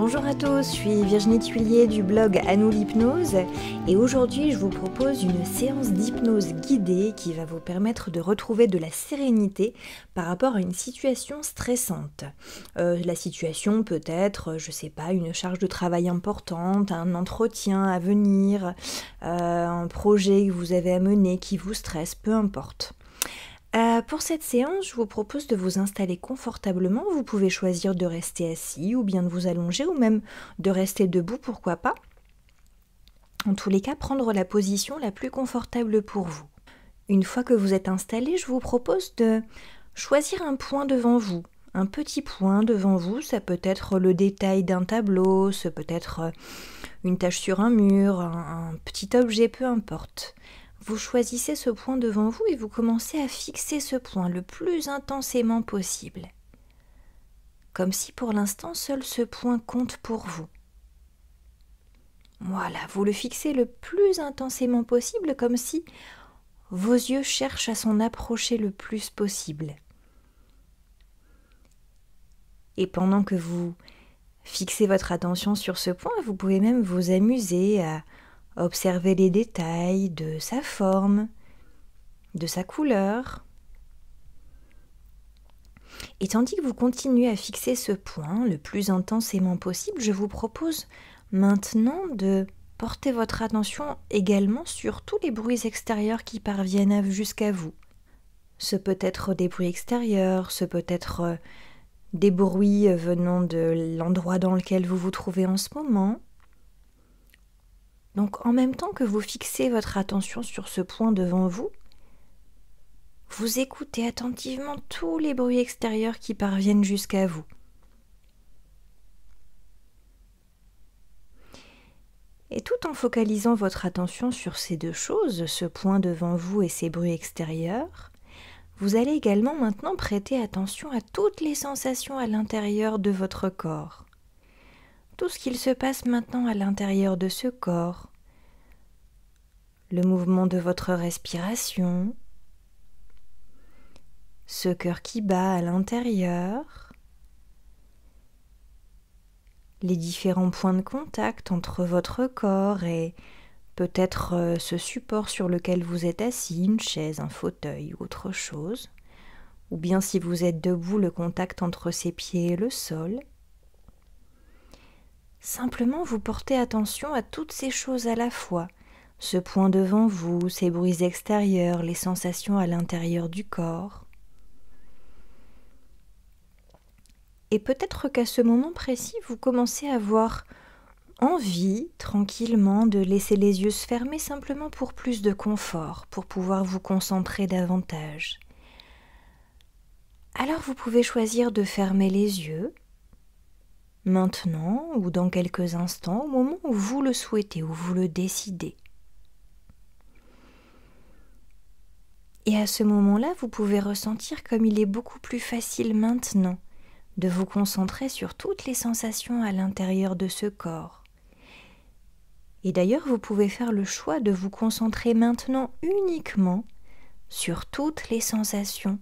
Bonjour à tous, je suis Virginie Thuillier du blog À nous l'hypnose et aujourd'hui je vous propose une séance d'hypnose guidée qui va vous permettre de retrouver de la sérénité par rapport à une situation stressante. La situation peut être, je sais pas, une charge de travail importante, un entretien à venir, un projet que vous avez à mener qui vous stresse, peu importe. Pour cette séance, je vous propose de vous installer confortablement. Vous pouvez choisir de rester assis ou bien de vous allonger ou même de rester debout, pourquoi pas. En tous les cas, prendre la position la plus confortable pour vous. Une fois que vous êtes installé, je vous propose de choisir un point devant vous. Un petit point devant vous, ça peut être le détail d'un tableau, ça peut être une tache sur un mur, un petit objet, peu importe. Vous choisissez ce point devant vous et vous commencez à fixer ce point le plus intensément possible. Comme si pour l'instant seul ce point compte pour vous. Voilà, vous le fixez le plus intensément possible comme si vos yeux cherchent à s'en approcher le plus possible. Et pendant que vous fixez votre attention sur ce point, vous pouvez même vous amuser à observez les détails de sa forme, de sa couleur. Et tandis que vous continuez à fixer ce point le plus intensément possible, je vous propose maintenant de porter votre attention également sur tous les bruits extérieurs qui parviennent jusqu'à vous. Ce peut être des bruits extérieurs, ce peut être des bruits venant de l'endroit dans lequel vous vous trouvez en ce moment. Donc en même temps que vous fixez votre attention sur ce point devant vous, vous écoutez attentivement tous les bruits extérieurs qui parviennent jusqu'à vous. Et tout en focalisant votre attention sur ces deux choses, ce point devant vous et ces bruits extérieurs, vous allez également maintenant prêter attention à toutes les sensations à l'intérieur de votre corps. Tout ce qu'il se passe maintenant à l'intérieur de ce corps, le mouvement de votre respiration, ce cœur qui bat à l'intérieur, les différents points de contact entre votre corps et peut-être ce support sur lequel vous êtes assis, une chaise, un fauteuil ou autre chose, ou bien si vous êtes debout, le contact entre ses pieds et le sol. Simplement, vous portez attention à toutes ces choses à la fois, ce point devant vous, ces bruits extérieurs, les sensations à l'intérieur du corps. Et peut-être qu'à ce moment précis, vous commencez à avoir envie, tranquillement, de laisser les yeux se fermer simplement pour plus de confort, pour pouvoir vous concentrer davantage. Alors vous pouvez choisir de fermer les yeux, maintenant ou dans quelques instants, au moment où vous le souhaitez, où vous le décidez. Et à ce moment-là, vous pouvez ressentir comme il est beaucoup plus facile maintenant de vous concentrer sur toutes les sensations à l'intérieur de ce corps. Et d'ailleurs, vous pouvez faire le choix de vous concentrer maintenant uniquement sur toutes les sensations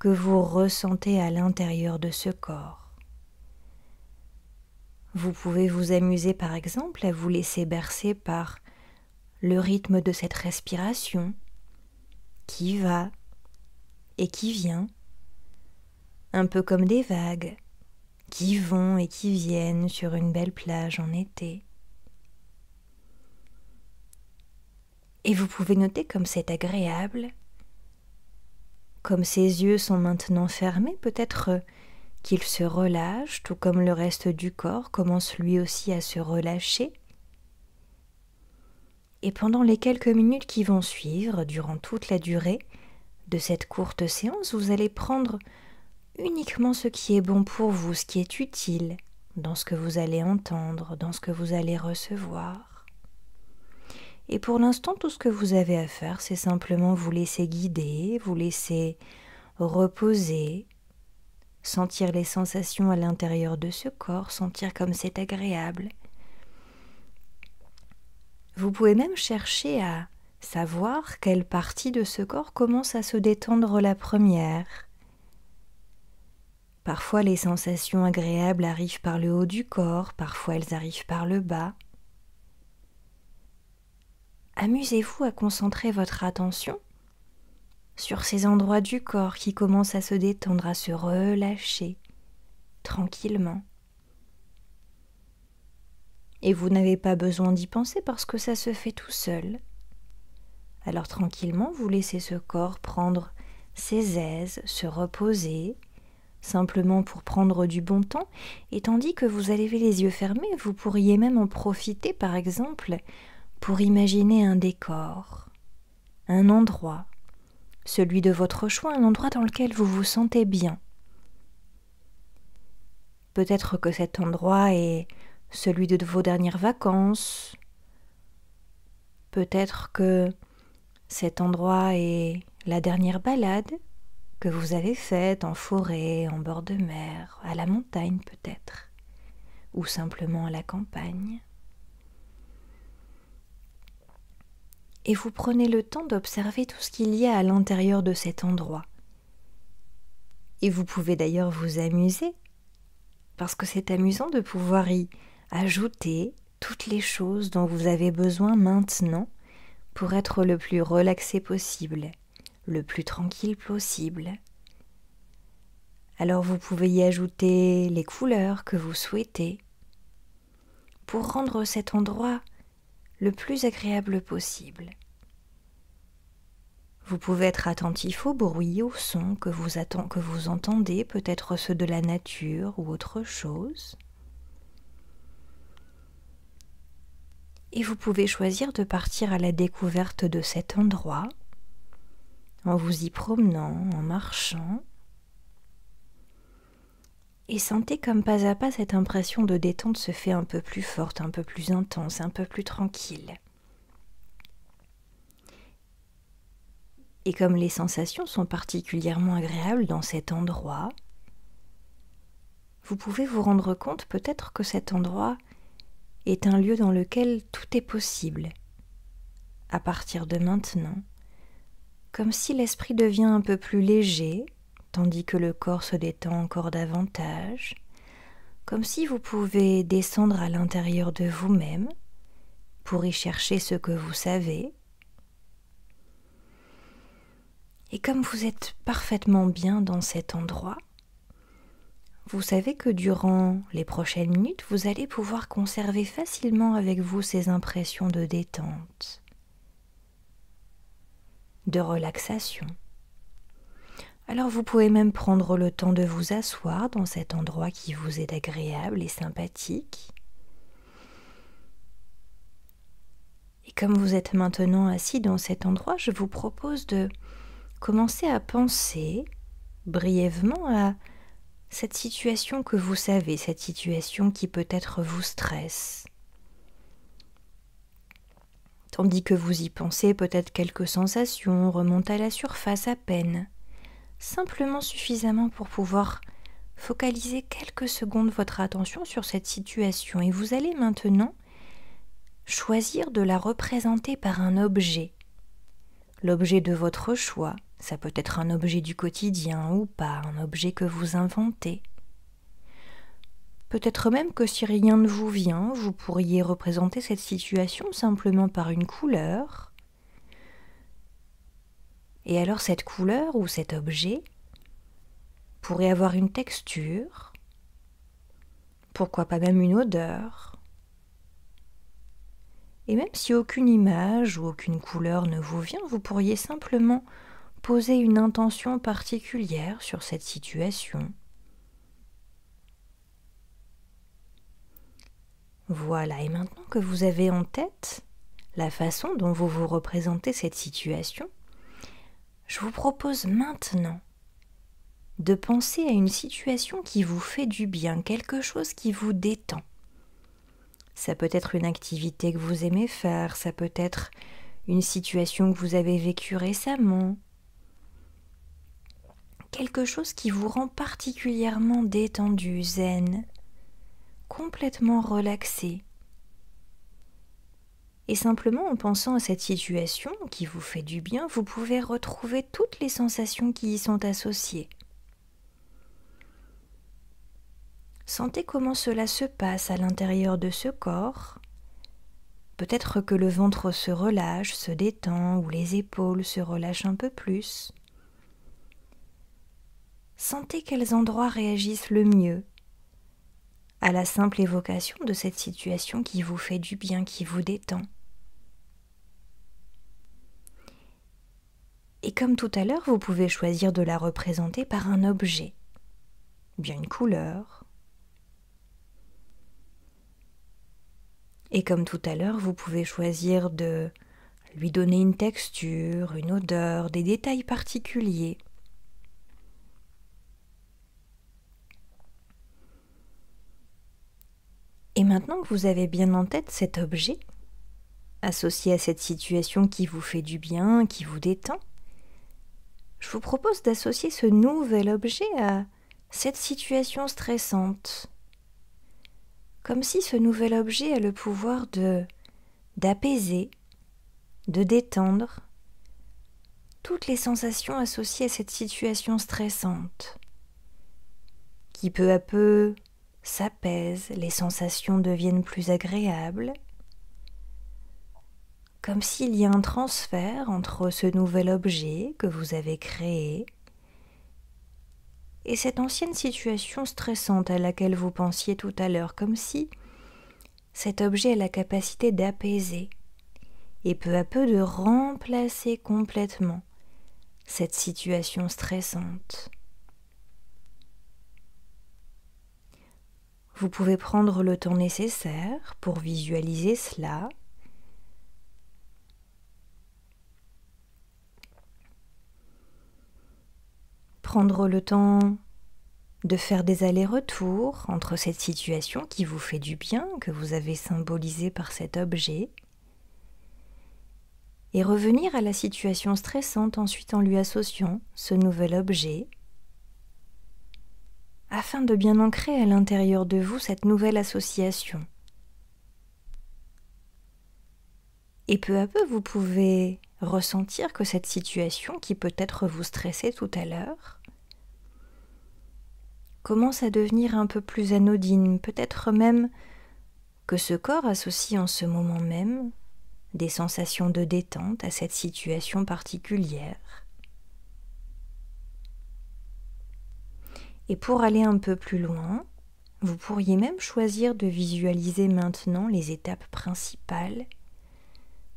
que vous ressentez à l'intérieur de ce corps. Vous pouvez vous amuser par exemple à vous laisser bercer par le rythme de cette respiration qui va et qui vient, un peu comme des vagues qui vont et qui viennent sur une belle plage en été. Et vous pouvez noter comme c'est agréable, comme ses yeux sont maintenant fermés, peut-être qu'il se relâche, tout comme le reste du corps commence lui aussi à se relâcher. Et pendant les quelques minutes qui vont suivre, durant toute la durée de cette courte séance, vous allez prendre uniquement ce qui est bon pour vous, ce qui est utile dans ce que vous allez entendre, dans ce que vous allez recevoir. Et pour l'instant, tout ce que vous avez à faire, c'est simplement vous laisser guider, vous laisser reposer, sentir les sensations à l'intérieur de ce corps, sentir comme c'est agréable. Vous pouvez même chercher à savoir quelle partie de ce corps commence à se détendre la première, Parfois les sensations agréables arrivent par le haut du corps, parfois elles arrivent par le bas. Amusez-vous à concentrer votre attention sur ces endroits du corps qui commencent à se détendre, à se relâcher tranquillement. Et vous n'avez pas besoin d'y penser parce que ça se fait tout seul. Alors tranquillement, vous laissez ce corps prendre ses aises, se reposer, simplement pour prendre du bon temps, et tandis que vous avez les yeux fermés, vous pourriez même en profiter, par exemple, pour imaginer un décor, un endroit, celui de votre choix, un endroit dans lequel vous vous sentez bien. Peut-être que cet endroit est celui de vos dernières vacances. Peut-être que cet endroit est la dernière balade que vous avez faite en forêt, en bord de mer, à la montagne peut-être, ou simplement à la campagne. Et vous prenez le temps d'observer tout ce qu'il y a à l'intérieur de cet endroit. Et vous pouvez d'ailleurs vous amuser, parce que c'est amusant de pouvoir y ajouter toutes les choses dont vous avez besoin maintenant pour être le plus relaxé possible, le plus tranquille possible. Alors vous pouvez y ajouter les couleurs que vous souhaitez pour rendre cet endroit le plus agréable possible. Vous pouvez être attentif aux bruits, aux sons que vous entendez, peut-être ceux de la nature ou autre chose. Et vous pouvez choisir de partir à la découverte de cet endroit, en vous y promenant, en marchant. Et sentez comme pas à pas cette impression de détente se fait un peu plus forte, un peu plus intense, un peu plus tranquille. Et comme les sensations sont particulièrement agréables dans cet endroit, vous pouvez vous rendre compte peut-être que cet endroit est un lieu dans lequel tout est possible, à partir de maintenant, comme si l'esprit devient un peu plus léger, tandis que le corps se détend encore davantage, comme si vous pouvez descendre à l'intérieur de vous-même pour y chercher ce que vous savez. Et comme vous êtes parfaitement bien dans cet endroit, vous savez que durant les prochaines minutes, vous allez pouvoir conserver facilement avec vous ces impressions de détente, de relaxation. Alors vous pouvez même prendre le temps de vous asseoir dans cet endroit qui vous est agréable et sympathique. Et comme vous êtes maintenant assis dans cet endroit, je vous propose de commencer à penser brièvement à cette situation que vous savez, cette situation qui peut-être vous stresse. Tandis que vous y pensez, peut-être quelques sensations remontent à la surface à peine, simplement suffisamment pour pouvoir focaliser quelques secondes votre attention sur cette situation. Et vous allez maintenant choisir de la représenter par un objet, l'objet de votre choix. Ça peut être un objet du quotidien ou pas, un objet que vous inventez. Peut-être même que si rien ne vous vient, vous pourriez représenter cette situation simplement par une couleur. Et alors cette couleur ou cet objet pourrait avoir une texture, pourquoi pas même une odeur. Et même si aucune image ou aucune couleur ne vous vient, vous pourriez simplement poser une intention particulière sur cette situation. Voilà, et maintenant que vous avez en tête la façon dont vous vous représentez cette situation, je vous propose maintenant de penser à une situation qui vous fait du bien, quelque chose qui vous détend. Ça peut être une activité que vous aimez faire, ça peut être une situation que vous avez vécue récemment, quelque chose qui vous rend particulièrement détendu, zen, complètement relaxé. Et simplement en pensant à cette situation qui vous fait du bien, vous pouvez retrouver toutes les sensations qui y sont associées. Sentez comment cela se passe à l'intérieur de ce corps. Peut-être que le ventre se relâche, se détend, ou les épaules se relâchent un peu plus. Sentez quels endroits réagissent le mieux à la simple évocation de cette situation qui vous fait du bien, qui vous détend. Et comme tout à l'heure, vous pouvez choisir de la représenter par un objet, bien une couleur. Et comme tout à l'heure, vous pouvez choisir de lui donner une texture, une odeur, des détails particuliers. Et maintenant que vous avez bien en tête cet objet, associé à cette situation qui vous fait du bien, qui vous détend, je vous propose d'associer ce nouvel objet à cette situation stressante. Comme si ce nouvel objet a le pouvoir d'apaiser, de détendre toutes les sensations associées à cette situation stressante, qui peu à peu s'apaisent, les sensations deviennent plus agréables, comme s'il y a un transfert entre ce nouvel objet que vous avez créé et cette ancienne situation stressante à laquelle vous pensiez tout à l'heure, comme si cet objet a la capacité d'apaiser et peu à peu de remplacer complètement cette situation stressante. Vous pouvez prendre le temps nécessaire pour visualiser cela. Prendre le temps de faire des allers-retours entre cette situation qui vous fait du bien, que vous avez symbolisée par cet objet, et revenir à la situation stressante ensuite en lui associant ce nouvel objet, afin de bien ancrer à l'intérieur de vous cette nouvelle association. Et peu à peu, vous pouvez ressentir que cette situation qui peut-être vous stressait tout à l'heure commence à devenir un peu plus anodine, peut-être même que ce corps associe en ce moment même des sensations de détente à cette situation particulière. Et pour aller un peu plus loin, vous pourriez même choisir de visualiser maintenant les étapes principales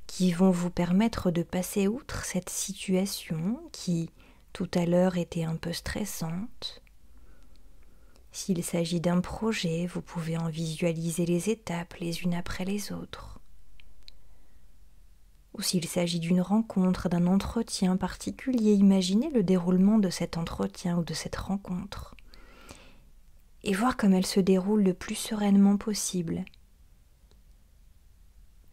qui vont vous permettre de passer outre cette situation qui, tout à l'heure, était un peu stressante. S'il s'agit d'un projet, vous pouvez en visualiser les étapes les unes après les autres. Ou s'il s'agit d'une rencontre, d'un entretien particulier, imaginez le déroulement de cet entretien ou de cette rencontre et voir comme elle se déroule le plus sereinement possible.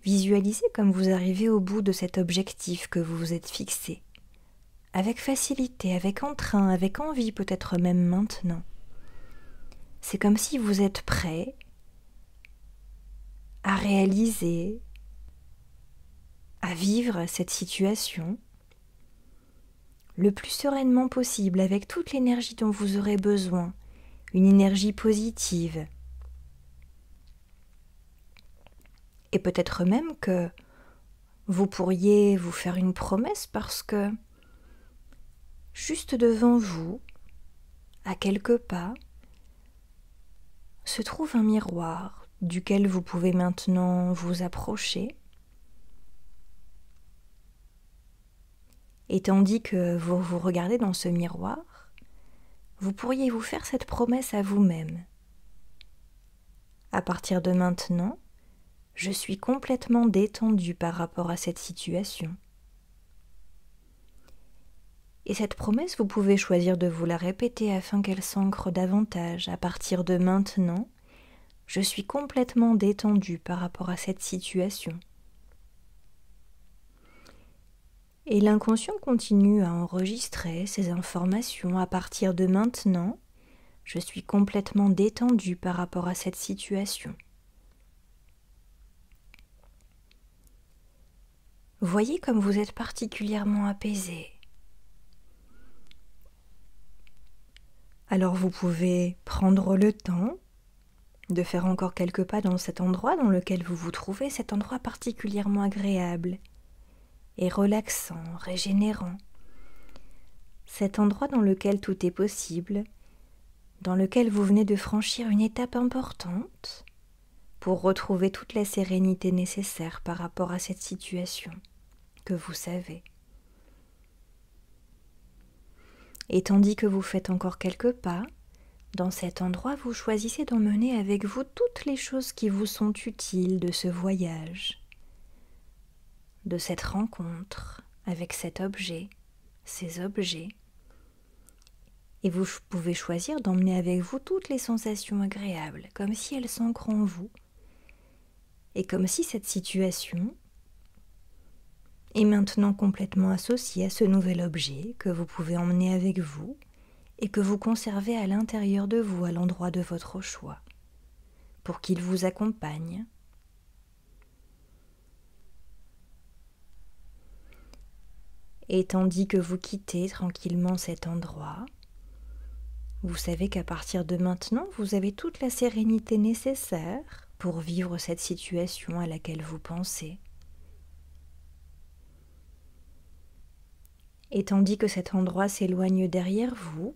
Visualisez comme vous arrivez au bout de cet objectif que vous vous êtes fixé, avec facilité, avec entrain, avec envie peut-être même maintenant. C'est comme si vous êtes prêt à réaliser, à vivre cette situation le plus sereinement possible, avec toute l'énergie dont vous aurez besoin, une énergie positive. Et peut-être même que vous pourriez vous faire une promesse parce que juste devant vous, à quelques pas, se trouve un miroir duquel vous pouvez maintenant vous approcher. Et tandis que vous vous regardez dans ce miroir, vous pourriez vous faire cette promesse à vous-même. À partir de maintenant, je suis complètement détendue par rapport à cette situation. Et cette promesse, vous pouvez choisir de vous la répéter afin qu'elle s'ancre davantage. À partir de maintenant, je suis complètement détendue par rapport à cette situation. Et l'inconscient continue à enregistrer ces informations. À partir de maintenant, je suis complètement détendue par rapport à cette situation. Voyez comme vous êtes particulièrement apaisé. Alors vous pouvez prendre le temps de faire encore quelques pas dans cet endroit dans lequel vous vous trouvez, cet endroit particulièrement agréable et relaxant, régénérant. Cet endroit dans lequel tout est possible, dans lequel vous venez de franchir une étape importante pour retrouver toute la sérénité nécessaire par rapport à cette situation que vous savez. Et tandis que vous faites encore quelques pas, dans cet endroit, vous choisissez d'emmener avec vous toutes les choses qui vous sont utiles de ce voyage, de cette rencontre avec cet objet, ces objets. Et vous pouvez choisir d'emmener avec vous toutes les sensations agréables, comme si elles s'ancrent en vous, et comme si cette situation est maintenant complètement associée à ce nouvel objet que vous pouvez emmener avec vous, et que vous conservez à l'intérieur de vous, à l'endroit de votre choix, pour qu'il vous accompagne. Et tandis que vous quittez tranquillement cet endroit, vous savez qu'à partir de maintenant, vous avez toute la sérénité nécessaire pour vivre cette situation à laquelle vous pensez. Et tandis que cet endroit s'éloigne derrière vous,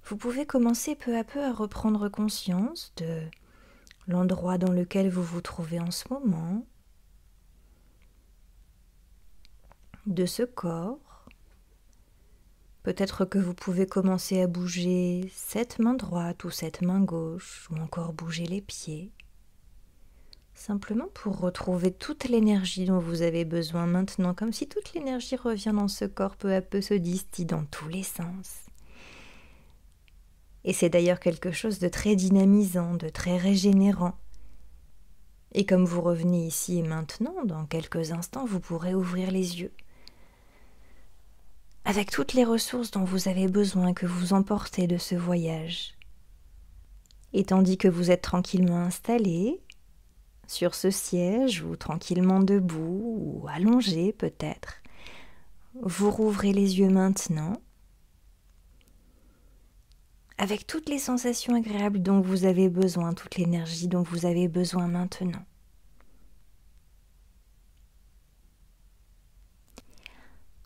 vous pouvez commencer peu à peu à reprendre conscience de l'endroit dans lequel vous vous trouvez en ce moment, de ce corps. Peut-être que vous pouvez commencer à bouger cette main droite ou cette main gauche, ou encore bouger les pieds, simplement pour retrouver toute l'énergie dont vous avez besoin maintenant, comme si toute l'énergie revient dans ce corps, peu à peu se distille dans tous les sens. Et c'est d'ailleurs quelque chose de très dynamisant, de très régénérant. Et comme vous revenez ici et maintenant, dans quelques instants, vous pourrez ouvrir les yeux. Avec toutes les ressources dont vous avez besoin, que vous emportez de ce voyage. Et tandis que vous êtes tranquillement installé, sur ce siège, ou tranquillement debout, ou allongé peut-être, vous rouvrez les yeux maintenant, avec toutes les sensations agréables dont vous avez besoin, toute l'énergie dont vous avez besoin maintenant.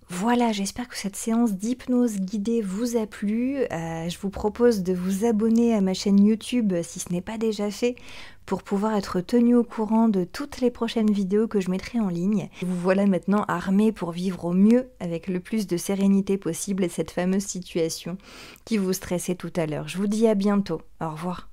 Voilà, j'espère que cette séance d'hypnose guidée vous a plu. Je vous propose de vous abonner à ma chaîne YouTube si ce n'est pas déjà fait pour pouvoir être tenu au courant de toutes les prochaines vidéos que je mettrai en ligne. Vous voilà maintenant armé pour vivre au mieux avec le plus de sérénité possible cette fameuse situation qui vous stressait tout à l'heure. Je vous dis à bientôt. Au revoir.